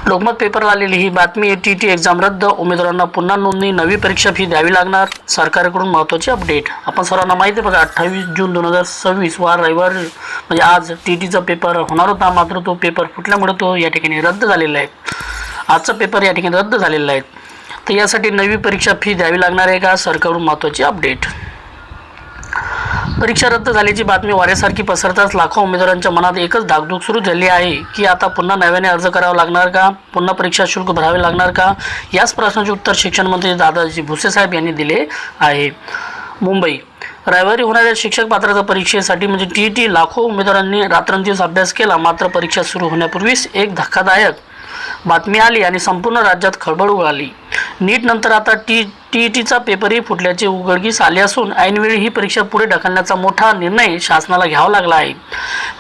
लोकमत पेपरला आलेली ही बातमी टी एक्झाम रद्द, उमेदवारांना पुन्हा नोंदणी, नवी परीक्षा फी द्यावी लागणार, सरकारकडून महत्त्वाची अपडेट। आपण सर्वांना माहिती आहे बघा, 28 जून 2026 वार रविवार म्हणजे आज टीचा पेपर होणार होता, मात्र तो पेपर फुटल्यामुळे तो या ठिकाणी रद्द झालेला आहे। आजचा पेपर या ठिकाणी रद्द झालेला आहे। तर यासाठी नवी परीक्षा फी द्यावी लागणार आहे का, सरकारकडून महत्त्वाची अपडेट। परीक्षा रद्द झाल्याची बातमी वाऱ्यासारखी पसरताच लाखो उमेदवारांच्या मनात एकच धाकधूक सुरू झाली आहे की आता पुन्हा नव्याने अर्ज करावा लागणार का, पुन्हा परीक्षा शुल्क भरावे लागणार का। याच प्रश्नाचे उत्तर शिक्षण मंत्री दादाजी भुसे साहेब यांनी दिले आहे। मुंबई रविवारी होणाऱ्या शिक्षक पात्रता परीक्षेसाठी म्हणजे टी लाखो उमेदवारांनी रात्रंदिवस अभ्यास केला, मात्र परीक्षा सुरू होण्यापूर्वीच एक धक्कादायक बातमी आली आणि संपूर्ण राज्यात खळबळ उडाली। नीट नंतर आता टीचा पेपरही फुटल्याचे उघडकीस आले असून ऐनवेळी ही परीक्षा पुढे ढकलण्याचा मोठा निर्णय शासनाला घ्यावा लागला आहे।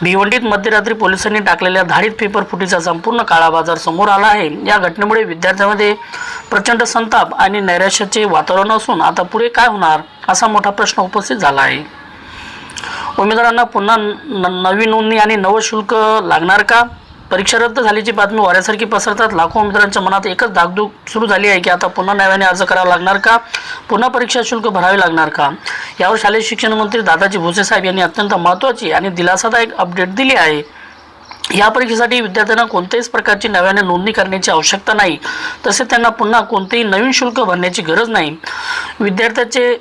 भिवंडीत मध्यरात्री पोलिसांनी टाकलेल्या धाडीत पेपर फुटीचा संपूर्ण काळा बाजार समोर आला आहे। या घटनेमुळे विद्यार्थ्यांमध्ये प्रचंड संताप आणि नैराश्याचे वातावरण असून आता पुढे काय होणार असा मोठा प्रश्न उपस्थित झाला आहे। उमेदवारांना पुन्हा नवी नोंदणी आणि नवं शुल्क लागणार का? परीक्षा रद्द झाल्याची बातमी वाऱ्यासारखी पसरतात लाखो उमेदवारांच्या मनात एकच धाकधूक सुरू झाली आहे की आता पुन्हा नव्याने अर्ज करावा लागणार का, पुन्हा परीक्षा शुल्क भरावे लागणार का। यावर शालेय शिक्षण मंत्री दादाजी भुसे साहेब यांनी अत्यंत महत्त्वाची आणि दिलासादायक अपडेट दिली आहे। या परीक्षेसाठी विद्यार्थ्यांना कोणत्याही प्रकारची नव्याने नोंदणी करण्याची आवश्यकता नाही, तसेच त्यांना पुन्हा कोणतेही नवीन शुल्क भरण्याची गरज नाही। विद्यार्थ्याचे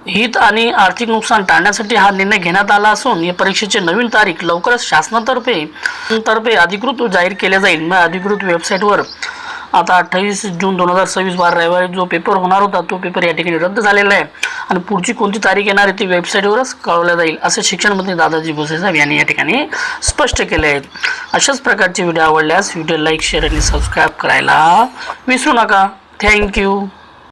हित आणि आर्थिक नुकसान टाळण्यासाठी हा निर्णय घेण्यात आला असून या परीक्षेची नवीन तारीख लवकरच शासनातर्फे अधिकृत जाहीर केले जाईल। मग अधिकृत वेबसाईटवर आता 28 जून 2026 वार रविवारी जो पेपर होणार होता तो पेपर या ठिकाणी रद्द झालेला आहे आणि पुढची कोणती तारीख येणार आहे ती वेबसाईटवरच कळवल्या जाईल असे शिक्षण मंत्री दादाजी भुसे साहेब यांनी या ठिकाणी स्पष्ट केले आहे। अशाच प्रकारचे व्हिडिओ आवडल्यास व्हिडिओ लाईक, शेअर आणि सबस्क्राईब करायला विसरू नका। थँक्यू।